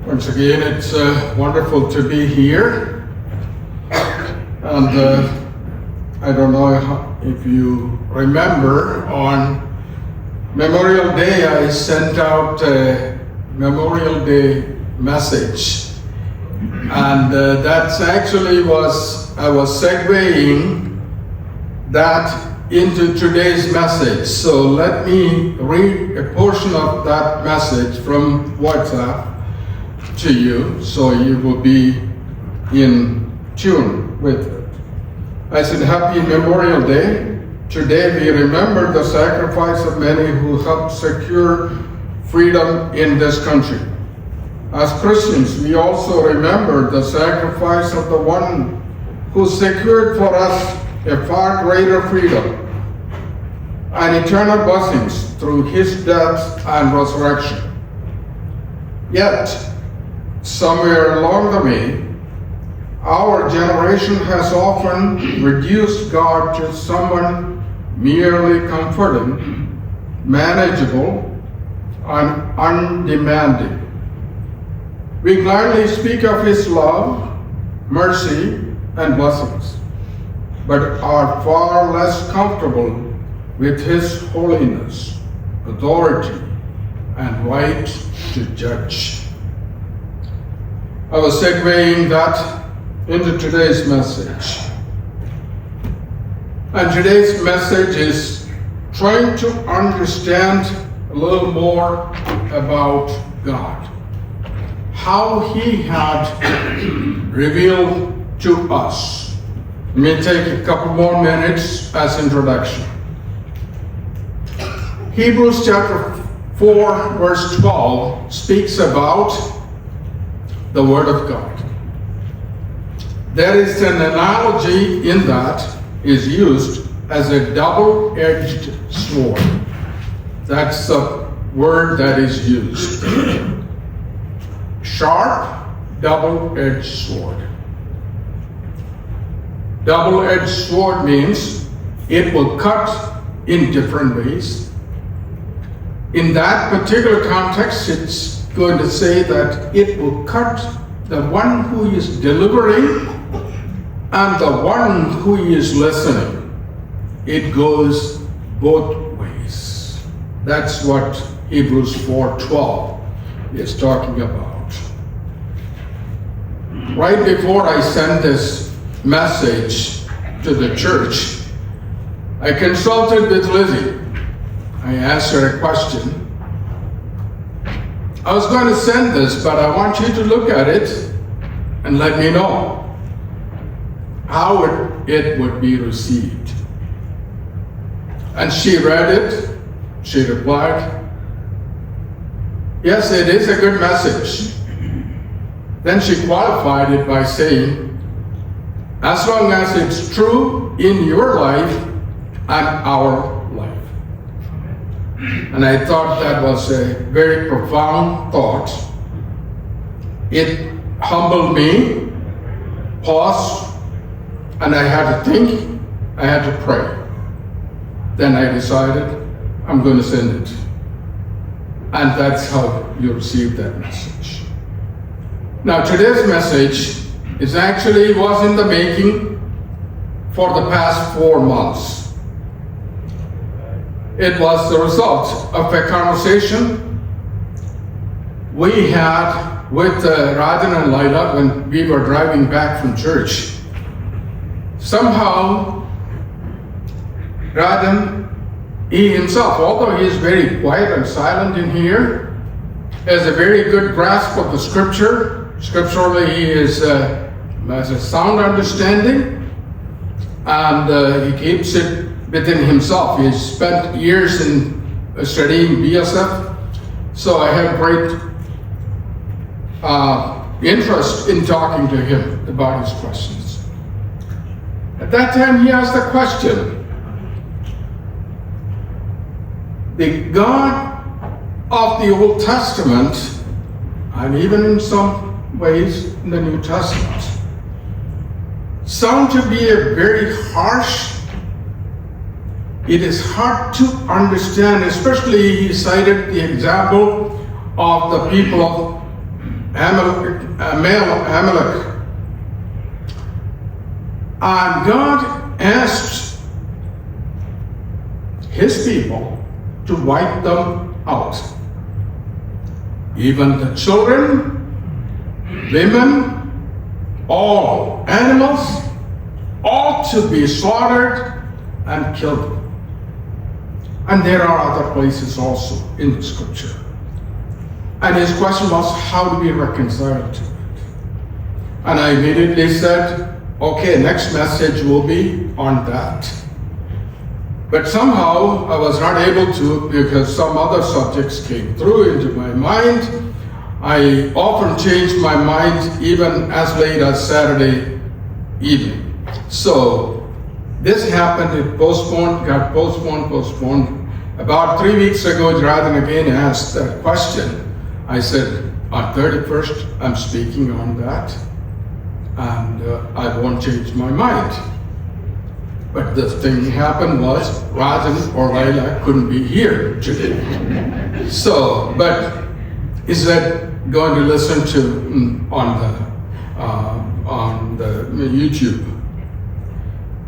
Once again, it's wonderful to be here. And I don't know if you remember, on Memorial Day, I sent out a Memorial Day message. And that's actually I was segueing that into today's message. So let me read a portion of that message from WhatsApp to you, so you will be in tune with it. I said, Happy Memorial Day. Today we remember the sacrifice of many who helped secure freedom in this country. As Christians, we also remember the sacrifice of the one who secured for us a far greater freedom and eternal blessings through his death and resurrection. Yet, somewhere along the way, our generation has often reduced God to someone merely comforting, manageable, and undemanding. We gladly speak of his love, mercy, and blessings, but are far less comfortable with his holiness, authority, and right to judge. I was segueing that into today's message. And today's message is trying to understand a little more about God, how he had revealed to us. Let me take a couple more minutes as introduction. Hebrews chapter 4 verse 12 speaks about the Word of God. There is an analogy in that is used as a double-edged sword. That's the word that is used. Sharp, double-edged sword. Double-edged sword means it will cut in different ways. In that particular context, it's going to say that it will cut the one who is delivering and the one who is listening. It goes both ways. That's what Hebrews 4:12 is talking about. Right before I sent this message to the church, I consulted with Lizzie. I asked her a question. I was going to send this, but I want you to look at it and let me know how it would be received. And she read it. She replied, yes, it is a good message. Then she qualified it by saying, as long as it's true in your life and our life. And I thought that was a very profound thought. It humbled me, paused, and I had to think, I had to pray. Then I decided I'm going to send it. And that's how you receive that message. Now today's message was in the making for the past 4 months. It was the result of a conversation we had with Rajan and Laila when we were driving back from church. Somehow, Rajan, he himself, although he is very quiet and silent in here, has a very good grasp of the scripture. Scripturally, he has a sound understanding, and he keeps it within himself. He's spent years in studying BSF, so I have great interest in talking to him about his questions. At that time, he asked the question, the God of the Old Testament, and even in some ways in the New Testament, sound to be a very harsh. It is hard to understand, especially he cited the example of the people of Amalek. And God asked his people to wipe them out. Even the children, women, all animals, all to be slaughtered and killed. And there are other places also in the scripture. And his question was, how do we reconcile to it? And I immediately said, okay, next message will be on that. But somehow I was not able to, because some other subjects came through into my mind. I often change my mind even as late as Saturday evening. So this happened, it got postponed. About 3 weeks ago, Jonathan again asked that question. I said, on 31st, I'm speaking on that, and I won't change my mind. But the thing happened was, Rajan or Laila couldn't be here today. So, but is that going to listen to on the YouTube?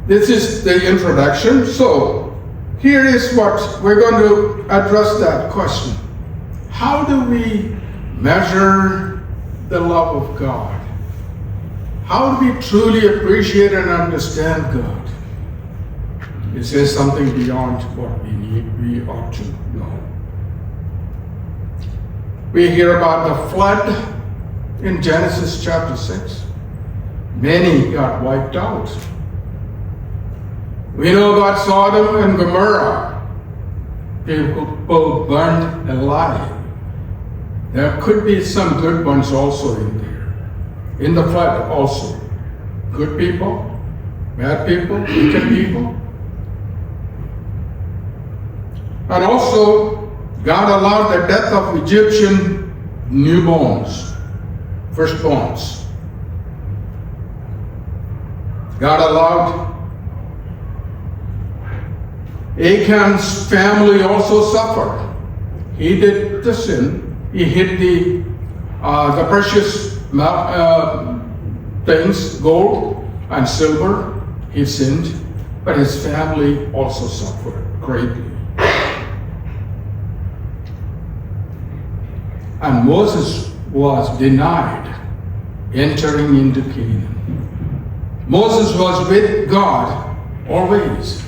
This is the introduction. So here is what we're going to address that question. How do we measure the love of God? How do we truly appreciate and understand God? Is there something beyond what we ought to know? We hear about the flood in Genesis chapter 6. Many got wiped out. We know about Sodom and Gomorrah. People burned alive. There could be some good ones also in there. In the flood also. Good people, bad people, wicked people. And also, God allowed the death of Egyptian newborns, firstborns. God allowed Achan's family also suffer. He did the sin. He hid the precious things, gold and silver. He sinned, but his family also suffered greatly. And Moses was denied entering into Canaan. Moses was with God always.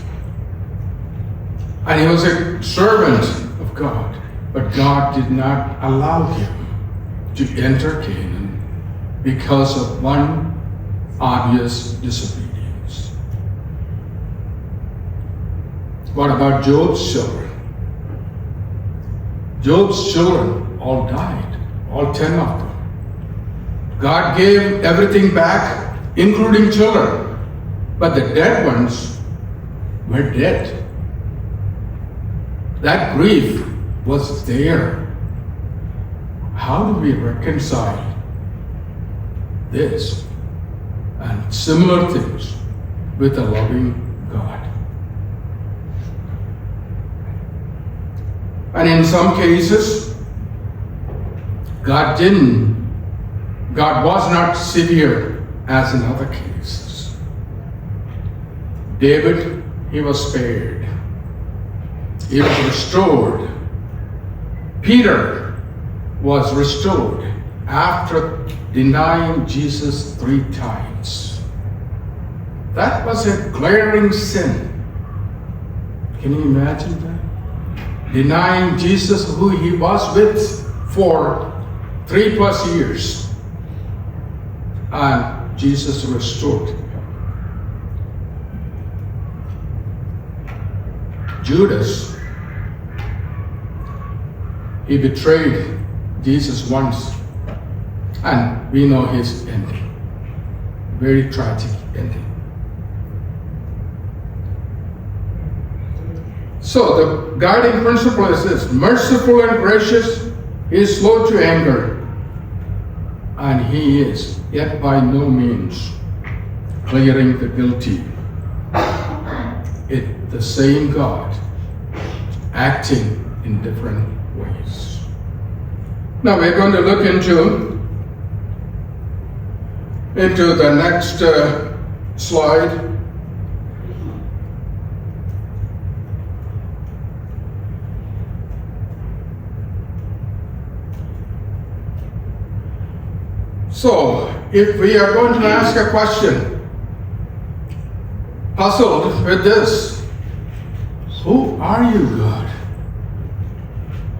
And he was a servant of God. But God did not allow him to enter Canaan because of one obvious disobedience. What about Job's children? Job's children all died, all 10 of them. God gave everything back, including children, but the dead ones were dead. That grief was there. How do we reconcile this and similar things with a loving God? And in some cases, God was not severe as in other cases. David, he was spared. He was restored. Peter was restored after denying Jesus 3 times. That was a glaring sin. Can you imagine that? Denying Jesus, who he was with for 3+ years. And Jesus restored him. Judas, he betrayed Jesus once, and we know his ending. Very tragic ending. So the guiding principle is this: merciful and gracious, he is slow to anger, and he is yet by no means clearing the guilty. It's the same God acting in different ways. Now we're going to look into into the next slide. So, if we are going to ask a question, puzzled with this, who are you, God?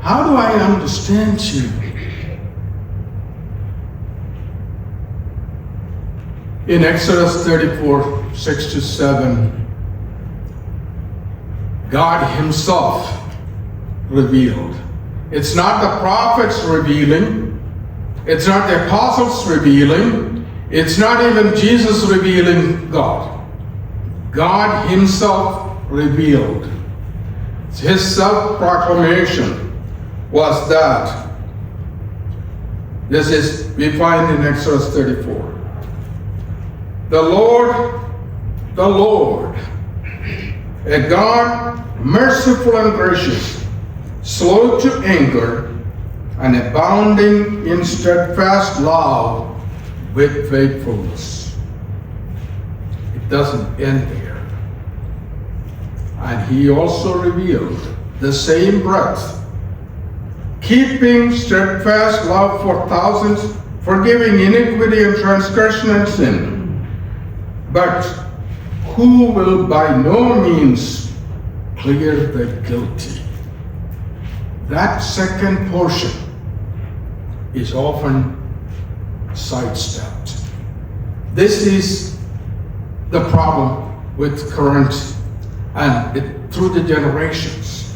How do I understand you? In Exodus 34, 6-7, God Himself revealed. It's not the prophets revealing. It's not the apostles revealing. It's not even Jesus revealing God. God Himself revealed. His self-proclamation was that. This is, we find in Exodus 34. The Lord, a God merciful and gracious, slow to anger, and abounding in steadfast love with faithfulness. It doesn't end there. And He also revealed the same breath, keeping steadfast love for thousands, forgiving iniquity and transgression and sin, but who will by no means clear the guilty. That second portion is often sidestepped. This is the problem with current and through the generations.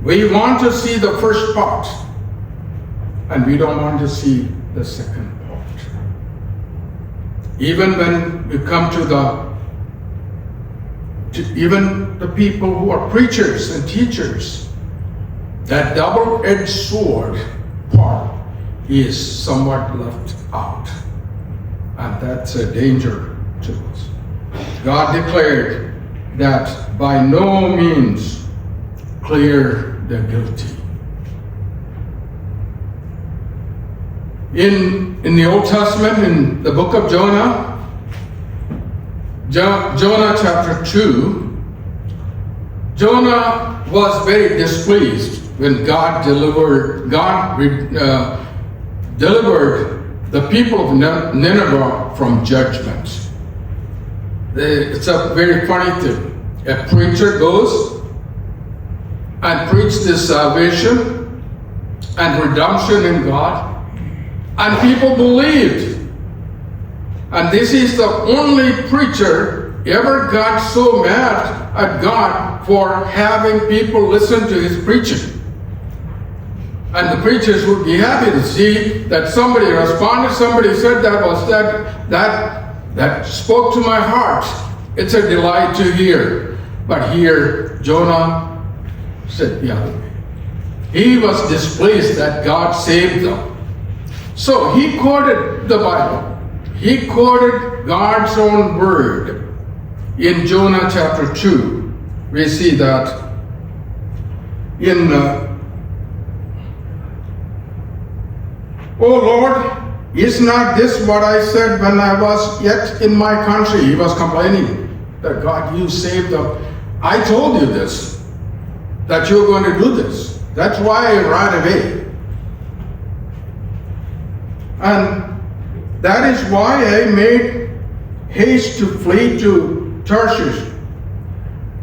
We want to see the first part, and we don't want to see the second part. Even when we come to even the people who are preachers and teachers, that double-edged sword part is somewhat left out. And that's a danger to us. God declared that by no means clear the guilty. In the Old Testament, in the book of Jonah, Jonah chapter 2, Jonah was very displeased when God delivered the people of Nineveh from judgment. It's a very funny thing. A preacher goes and preaches this salvation and redemption in God, and people believed. And this is the only preacher ever got so mad at God for having people listen to his preaching. And the preachers would be happy to see that somebody responded, somebody said that spoke to my heart. It's a delight to hear. But here, Jonah said the other way. He was displeased that God saved them. So he quoted the Bible. He quoted God's own word. In Jonah chapter 2, we see that in O Lord, is not this what I said when I was yet in my country? He was complaining that God, you saved them. I told you this, that you're going to do this. That's why I ran away. And that is why I made haste to flee to Tarshish.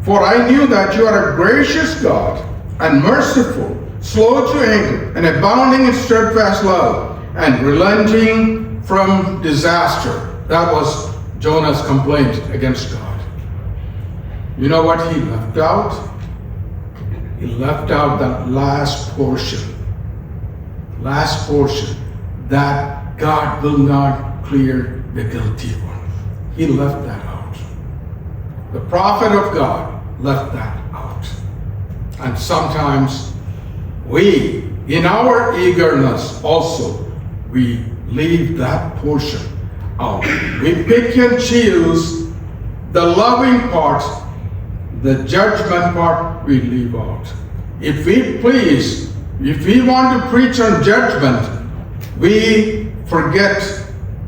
For I knew that you are a gracious God and merciful, slow to anger, and abounding in steadfast love, and relenting from disaster. That was Jonah's complaint against God. You know what he left out? He left out that last portion. Last portion. That God will not clear the guilty one. He left that out. The prophet of God left that out. And sometimes we, in our eagerness also, we leave that portion out. We pick and choose the loving part, the judgment part we leave out. If we want to preach on judgment, we forget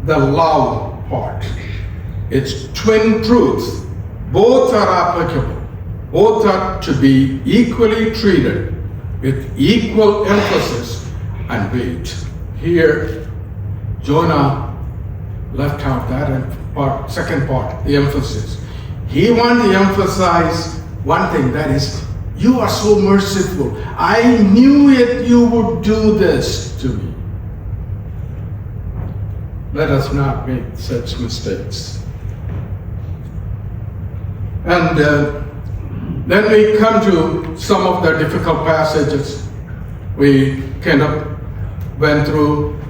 the love part. It's twin truths. Both are applicable. Both are to be equally treated with equal emphasis and weight. Here, Jonah left out that part, second part, the emphasis. He wanted to emphasize one thing, that is, you are so merciful. I knew it, you would do this to me. Let us not make such mistakes. And then we come to some of the difficult passages we kind of went through.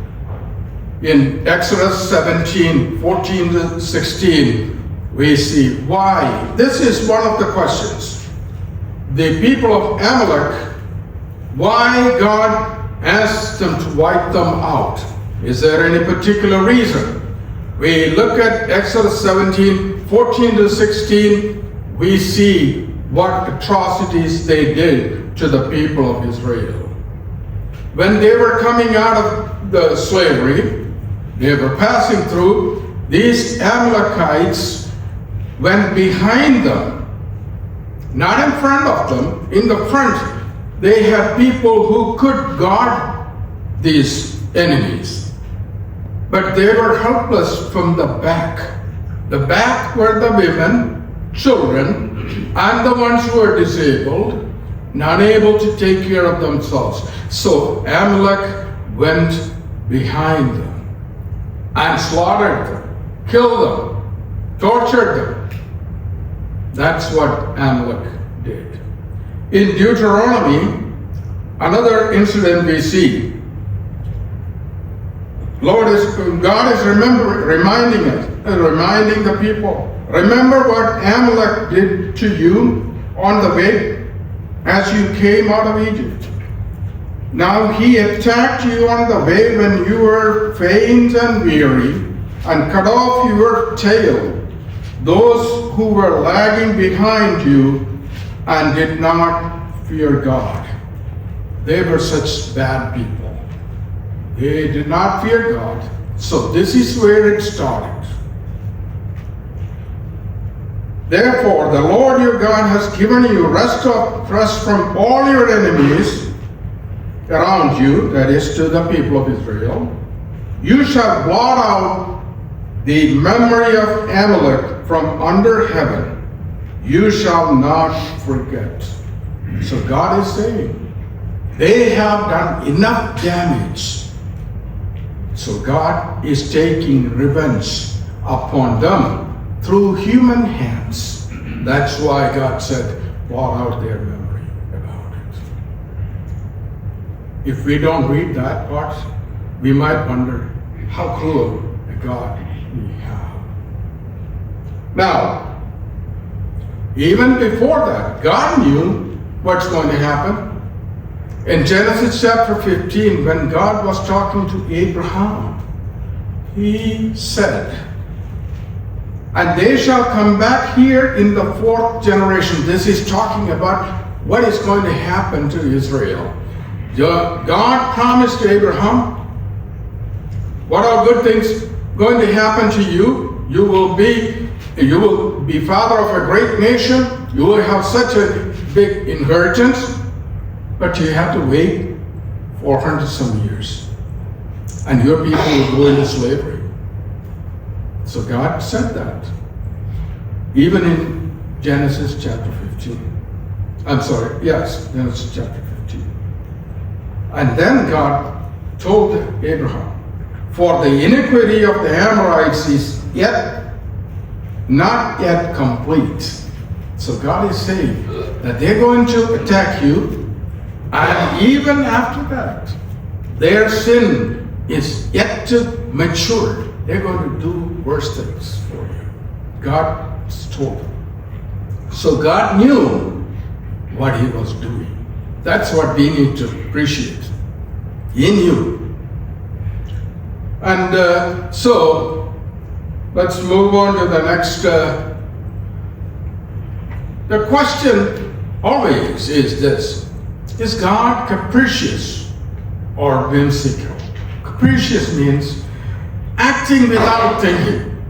In Exodus 17, 14 to 16, we see why. This is one of the questions. The people of Amalek, why God asked them to wipe them out. Is there any particular reason? We look at Exodus 17, 14 to 16, we see what atrocities they did to the people of Israel. When they were coming out of the slavery, they were passing through, these Amalekites went behind them, not in front of them. In the front, they had people who could guard these enemies. But they were helpless from the back. The back were the women, children, and the ones who were disabled, not able to take care of themselves. So Amalek went behind them and slaughtered them, killed them, tortured them. That's what Amalek did. In Deuteronomy, another incident we see. God is reminding the people. Remember what Amalek did to you on the way as you came out of Egypt. Now he attacked you on the way when you were faint and weary, and cut off your tail, those who were lagging behind you and did not fear God. They were such bad people. They did not fear God. So this is where it started. Therefore, the Lord your God has given you rest from all your enemies around you, that is, to the people of Israel. You shall blot out the memory of Amalek from under heaven. You shall not forget. So God is saying, they have done enough damage. So God is taking revenge upon them through human hands. That's why God said, blot out their memory about it. If we don't read that part, we might wonder how cruel a God we have. Now, even before that, God knew what's going to happen. In Genesis chapter 15, when God was talking to Abraham, he said, and they shall come back here in the fourth generation. This is talking about what is going to happen to Israel. God promised to Abraham, what are good things going to happen to you? You will be father of a great nation. You will have such a big inheritance. But you have to wait 400 some years. And your people will go into slavery. So God said that. Even in Genesis chapter 15. Genesis chapter 15. And then God told Abraham, for the iniquity of the Amorites is not yet complete. So God is saying that they're going to attack you. And even after that, their sin is yet to mature. They're going to do worse things for you. God told them. So God knew what he was doing. That's what we need to appreciate. He knew. And so, let's move on to the next. The question always is this. Is God capricious or whimsical? Capricious means acting acting without thinking.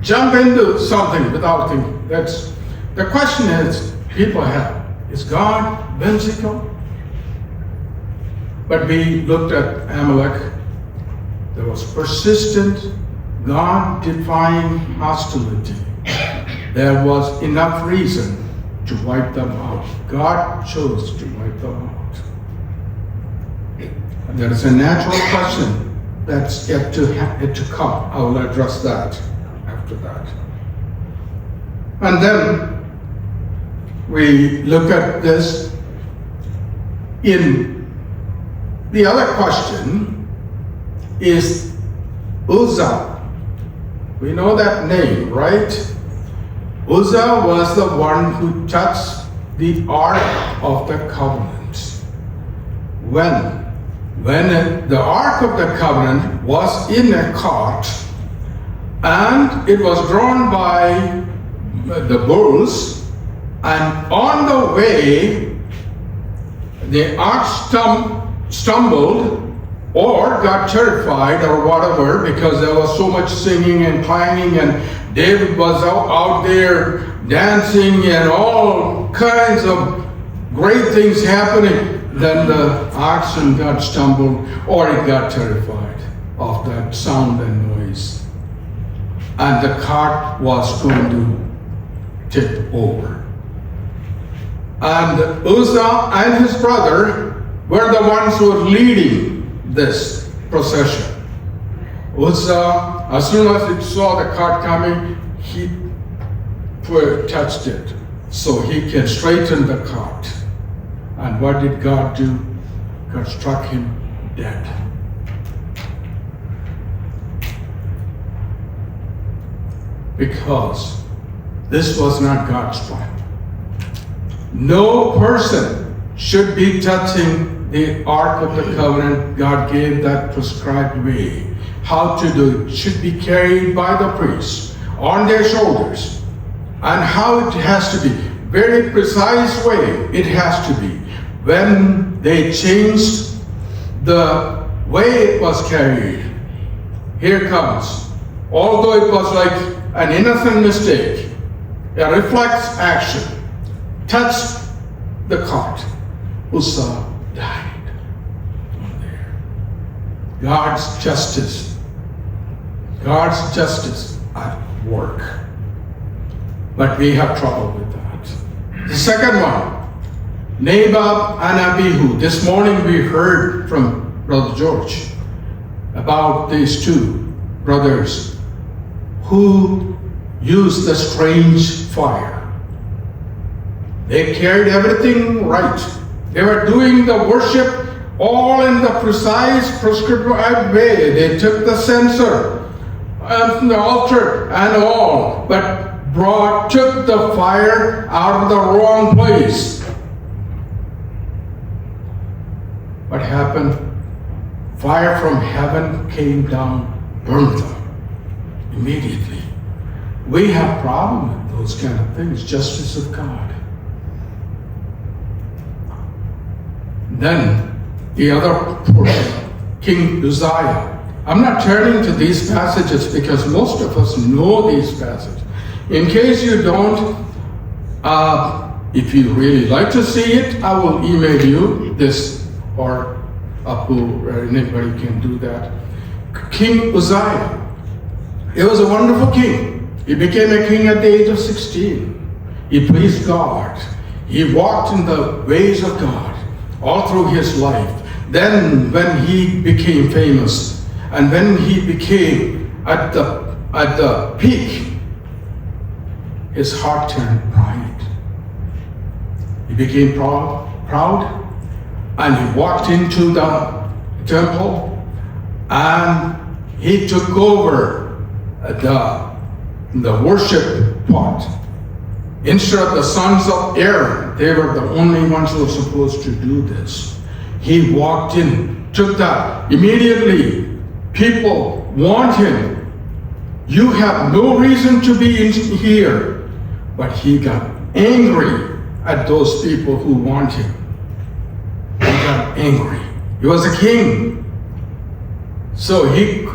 Jump into something without thinking. That's the question is people have. Is God whimsical? But we looked at Amalek. There was persistent, God-defying hostility. There was enough reason to wipe them out. God chose to wipe them out. And there is a natural question that's yet to come. I will address that after that. And then we look at this in the other question is Uzzah. We know that name, right? Uzzah was the one who touched the Ark of the Covenant. When the Ark of the Covenant was in a cart and it was drawn by the bulls, and on the way the Ark stumbled or got terrified or whatever because there was so much singing and clanging and David was out there dancing and all kinds of great things happening. Then the oxen got stumbled or it got terrified of that sound and noise. And the cart was going to tip over. And Uzzah and his brother were the ones who were leading this procession. Uzzah, as soon as he saw the cart coming, he touched it so he can straighten the cart. And what did God do? God struck him dead. Because this was not God's plan. No person should be touching the Ark of the Covenant. God gave that prescribed way. How to do it should be carried by the priests on their shoulders. And how it has to be, very precise way it has to be. When they changed the way it was carried, here comes, although it was like an innocent mistake, a reflex action, touched the cart, Uzzah died on there. God's justice at work. But we have trouble with that. The second one, Nadab and Abihu. This morning we heard from Brother George about these two brothers who used the strange fire. They carried everything right. They were doing the worship all in the precise prescribed way. They took the censer and the altar and all, but took the fire out of the wrong place. What happened? Fire from heaven came down, burned them immediately. We have problem with those kind of things, justice of God. Then the other portion, King Uzziah. I'm not turning to these passages because most of us know these passages. In case you don't, if you really like to see it, I will email you this, or Apu, or anybody can do that. King Uzziah. He was a wonderful king. He became a king at the age of 16. He pleased God. He walked in the ways of God all through his life. Then when he became famous, and when he became at the peak, his heart turned pride. He became proud, and he walked into the temple, and he took over the worship part. Instead of the sons of Aaron, they were the only ones who were supposed to do this. He walked in, took that. Immediately, people want him. You have no reason to be in here. But he got angry at those people who want him. He got angry. He was a king. So he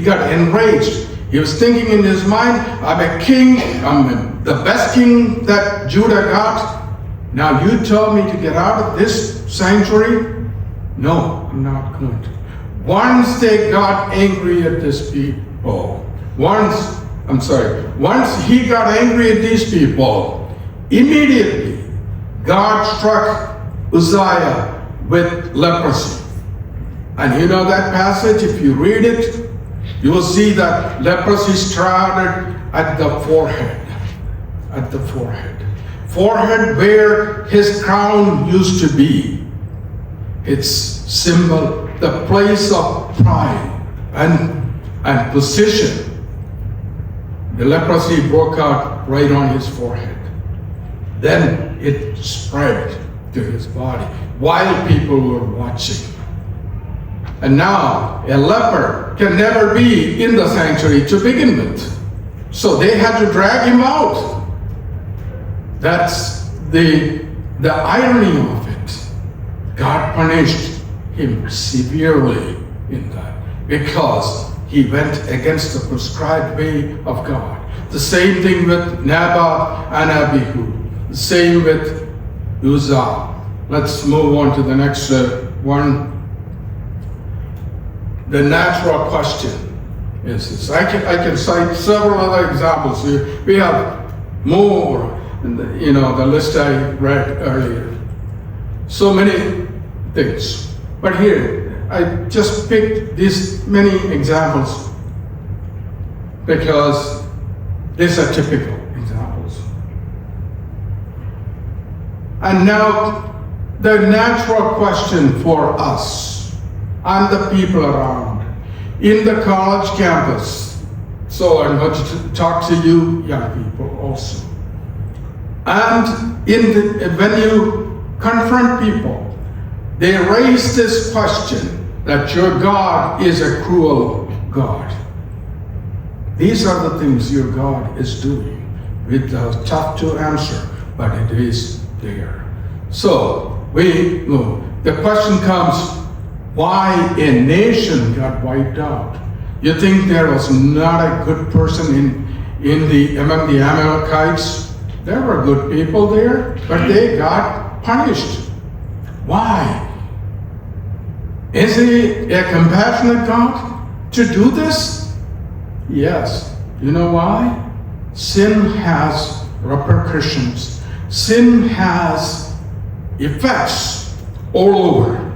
got enraged. He was thinking in his mind, I'm a king, I'm the best king that Judah got. Now you tell me to get out of this sanctuary? No, I'm not going to. Once they got angry at these people, once he got angry at these people, immediately God struck Uzziah with leprosy. And you know that passage, if you read it, you will see that leprosy started at the forehead. At the forehead. Forehead where his crown used to be. Its symbol, the place of pride and position. The leprosy broke out right on his forehead. Then it spread to his body while people were watching. And now a leper can never be in the sanctuary to begin with. So they had to drag him out. That's the irony of it. God punished him severely in that because he went against the prescribed way of God. The same thing with Nadab and Abihu. The same with Uzzah. Let's move on to the next one. The natural question is this. I can cite several other examples. We have more, the list I read earlier. So many things. But here, I just picked these many examples because these are typical examples. And now, the natural question for us and the people around in the college campus. So I'm going to talk to you young people also. And when you confront people, they raise this question that your God is a cruel God. These are the things your God is doing. It's tough to answer, but it is there. So the question comes, why a nation got wiped out? You think there was not a good person among the Amalekites? There were good people there, but they got punished. Why? Is he a compassionate God to do this? Yes. You know why? Sin has repercussions. Sin has effects all over.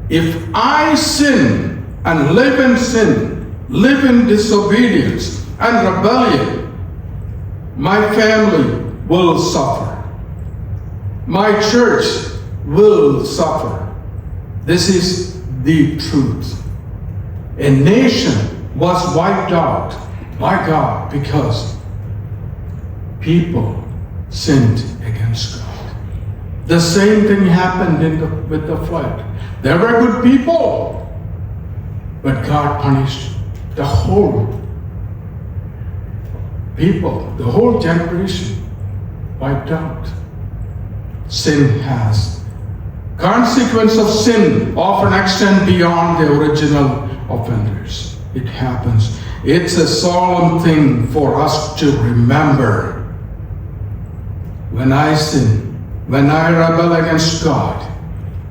If I sin and live in sin, live in disobedience and rebellion, my family will suffer. My church will suffer. This is the truth. A nation was wiped out by God because people sinned against God. The same thing happened with the flood. There were good people, but God punished the whole people, the whole generation wiped out. Sin has. Consequence of sin often extend beyond the original offenders. It happens. It's a solemn thing for us to remember. When I sin, when I rebel against God,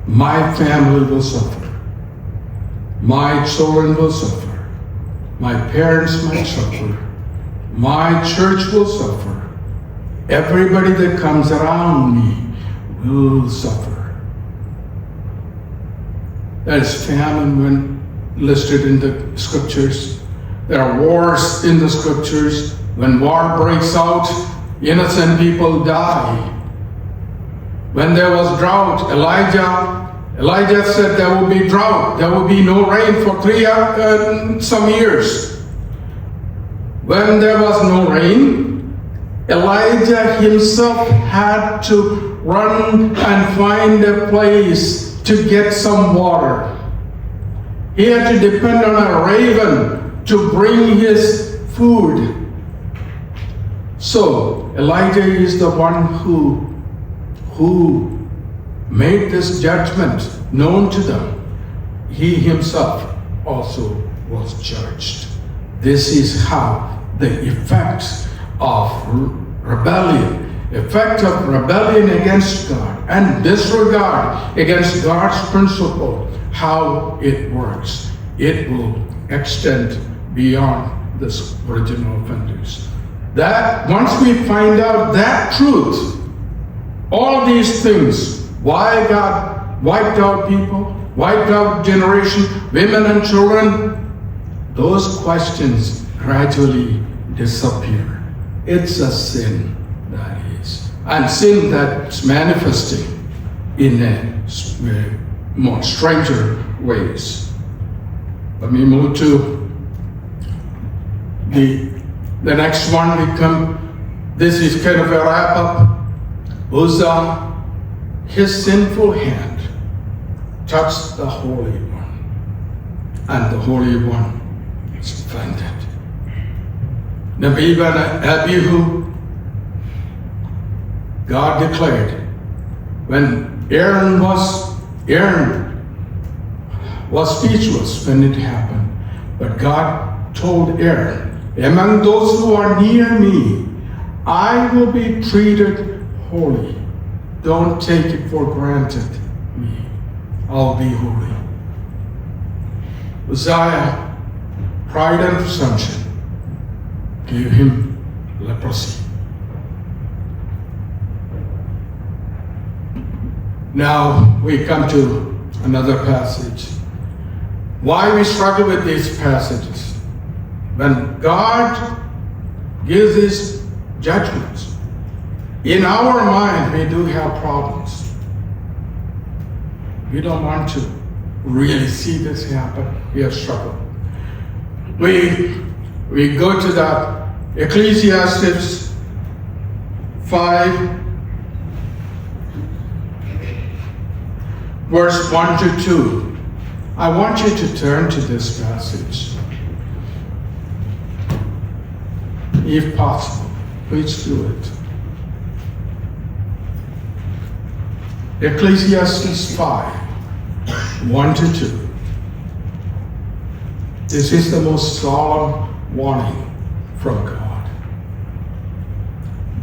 my family will suffer. My children will suffer. My parents might suffer. My church will suffer. Everybody that comes around me will suffer. There is famine when listed in the scriptures. There are wars in the scriptures. When war breaks out, innocent people die. When there was drought, Elijah said there will be drought. There will be no rain for some years. When there was no rain, Elijah himself had to run and find a place to get some water. He had to depend on a raven to bring his food. So Elijah is the one who made this judgment known to them. he himself also was judged. This is how the effect of rebellion against God and disregard against God's principle, how it works. It will extend beyond this original offenders. That once we find out that truth, all these things, why God wiped out people, wiped out generation, women and children, those questions gradually disappear. It's a sin, that is. And sin that's manifesting in more stranger ways. Let me move to the next one. This is kind of a wrap up. Uzzah, his sinful hand touched the Holy One, and the Holy One is offended. Nadab and Abihu, God declared, when Aaron was speechless when it happened, but God told Aaron, among those who are near me, I will be treated holy. Don't take it for granted me. I'll be holy. Uzziah, pride and presumption, gave him leprosy. Now we come to another passage. Why we struggle with these passages? When God gives his judgments, in our mind we do have problems. We don't want to really see this happen. We have struggled. We go to that Ecclesiastes 5, verse 1 to 2. I want you to turn to this passage. If possible, please do it. Ecclesiastes 5, 1 to 2. This is the most solemn warning from God.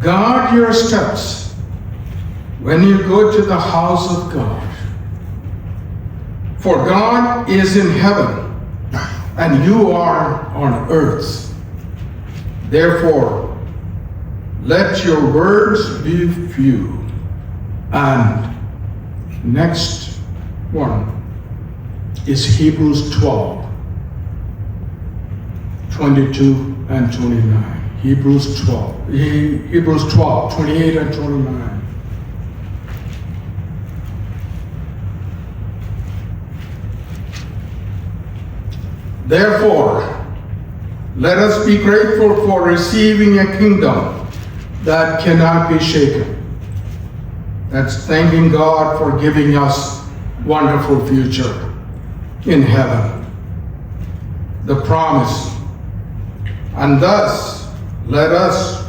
Guard your steps when you go to the house of God. For God is in heaven, and you are on earth. Therefore, let your words be few. And next one is Hebrews 12, 22 and 29. Hebrews 12, 28 and 29. Therefore, let us be grateful for receiving a kingdom that cannot be shaken. That's thanking God for giving us wonderful future in heaven. The promise. And thus, let us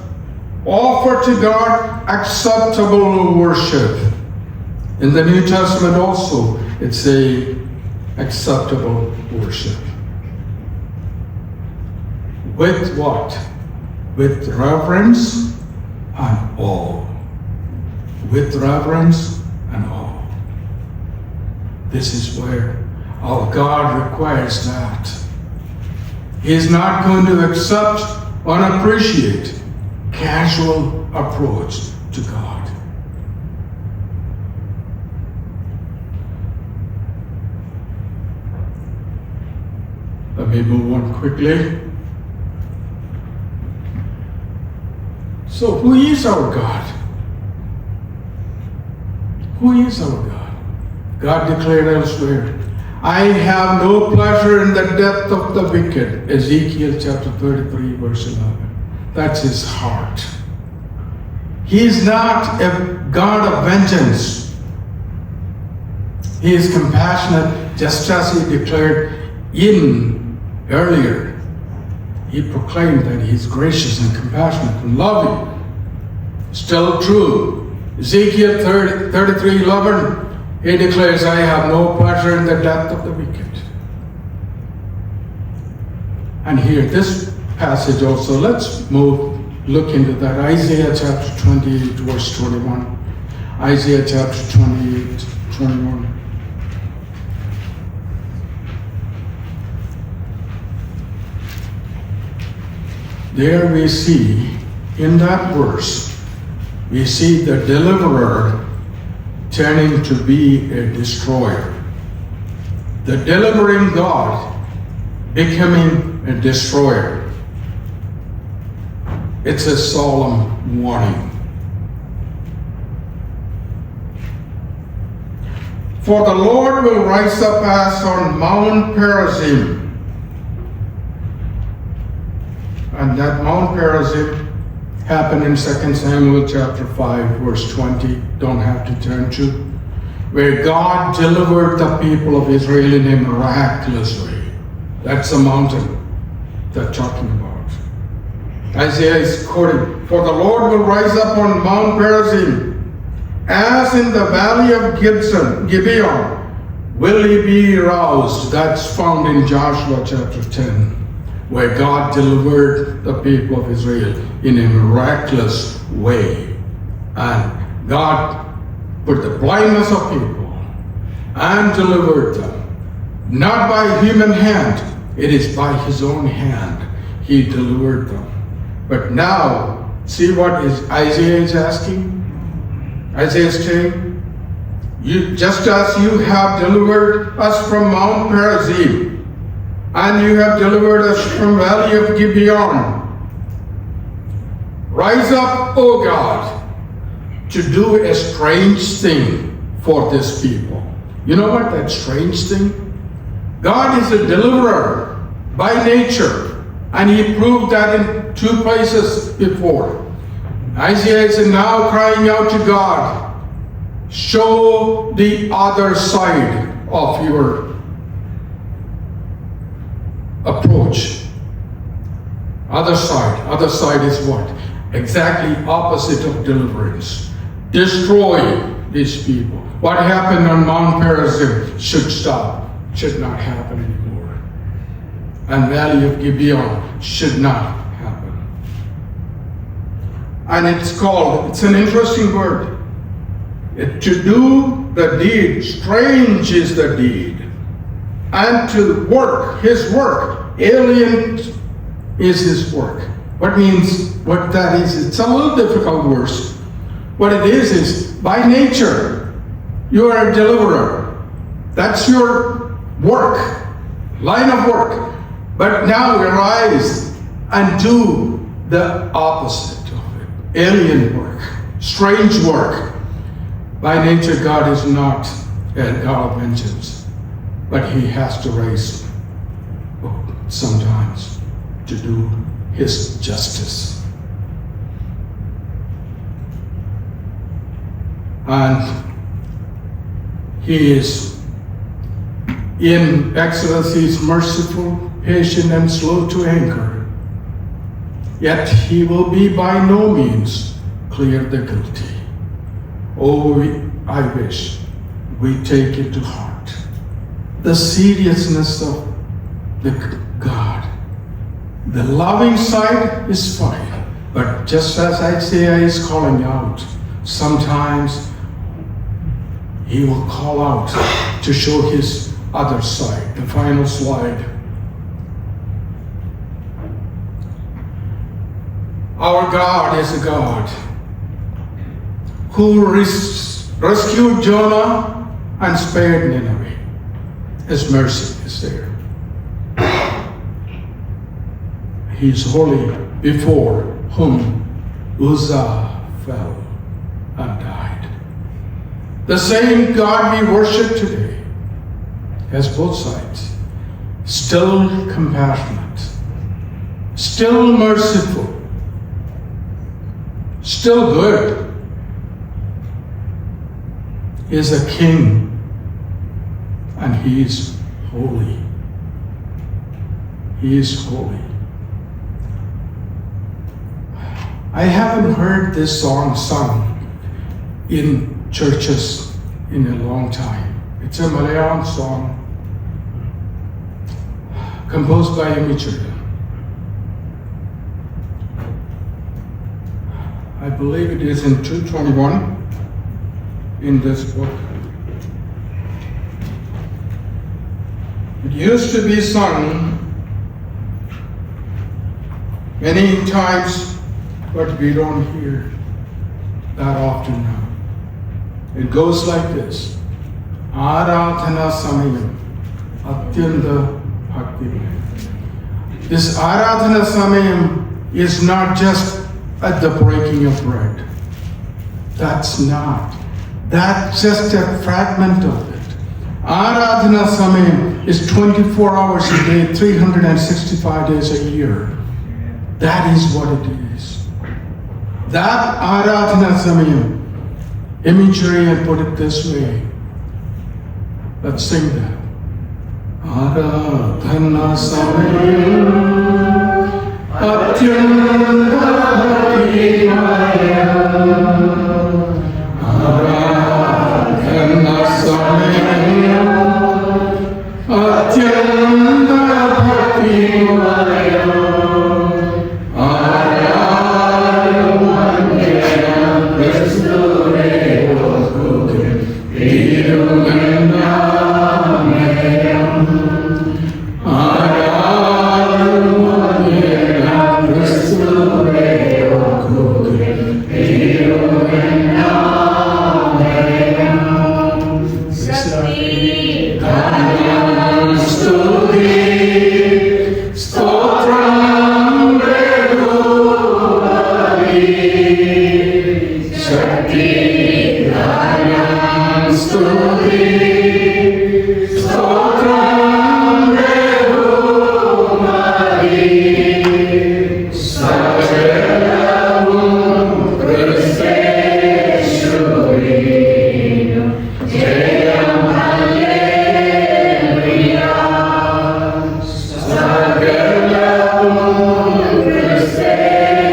offer to God acceptable worship. In the New Testament also, it's a acceptable worship. With what? With reverence and awe. With reverence and awe. This is where our God requires that. He is not going to accept or appreciate casual approach to God. Let me move on quickly. So who is our God? Who is our God? God declared elsewhere, I have no pleasure in the death of the wicked. Ezekiel chapter 33, verse 11. That's his heart. He is not a God of vengeance. He is compassionate, just as he declared earlier. He proclaimed that he is gracious and compassionate and loving. Still true. Ezekiel 33:11. He declares, I have no pleasure in the death of the wicked. And here, this passage also, let's look into that. Isaiah chapter 28, verse 21. Isaiah chapter 28, 21. There we see, in that verse, we see the deliverer turning to be a destroyer. The delivering God becoming a destroyer. It's a solemn warning. For the Lord will rise up as on Mount Perazim. And that Mount Perazim happened in 2 Samuel chapter 5, verse 20. Don't have to turn to. Where God delivered the people of Israel in a miraculous way. That's the mountain they're talking about. Isaiah is quoting, for the Lord will rise up on Mount Perazim, as in the valley of Gibeon, will he be roused. That's found in Joshua chapter 10, where God delivered the people of Israel in a miraculous way. And God put the blindness of people and delivered them. Not by human hand, it is by his own hand he delivered them. But now, see what Isaiah is asking? Isaiah is saying, just as you have delivered us from Mount Perazim, and you have delivered us from Valley of Gibeon, rise up, O God, to do a strange thing for this people. You know what that strange thing? God is a deliverer by nature. And he proved that in two places before. Isaiah is now crying out to God, show the other side of your approach. Other side is what? Exactly opposite of deliverance. Destroy these people. What happened on Mount Perazim should stop, should not happen anymore. And Valley of Gibeon should not happen. And it's an interesting word. To do the deed, strange is the deed. And to work, his work, alien is his work. What that is, it's a little difficult verse. What it is by nature, you are a deliverer. That's your work, line of work. But now arise and do the opposite of it. Alien work, strange work. By nature, God is not a God of vengeance, but he has to rise sometimes to do his justice. And he is, in Exodus, he is merciful, patient, and slow to anger. Yet he will be by no means clear the guilty. Oh, I wish we take it to heart. The seriousness of the God. The loving side is fine, but just as Isaiah is calling out, sometimes he will call out to show his other side. The final slide. Our God is a God who rescued Jonah and spared Nineveh. His mercy is there. He is holy, before whom Uzzah fell and died. The same God we worship today has both sides. Still compassionate, still merciful, still good, is a king, and he is holy. He is holy. I haven't heard this song sung in churches in a long time. It's a Malayalam song composed by Amichurya. I believe it is in 221 in this book. It used to be sung many times, but we don't hear that often now. It goes like this. Aradhana Samayam Atyanta Bhakti. This Aradhana Samayam is not just at the breaking of bread. That's not. That's just a fragment of it. Aradhana Samayam is 24 hours a day, 365 days a year. That is what it is. That Aradhana Samayam, Amichurya put it this way. Let's sing that. Aradhana Samayam Atyanta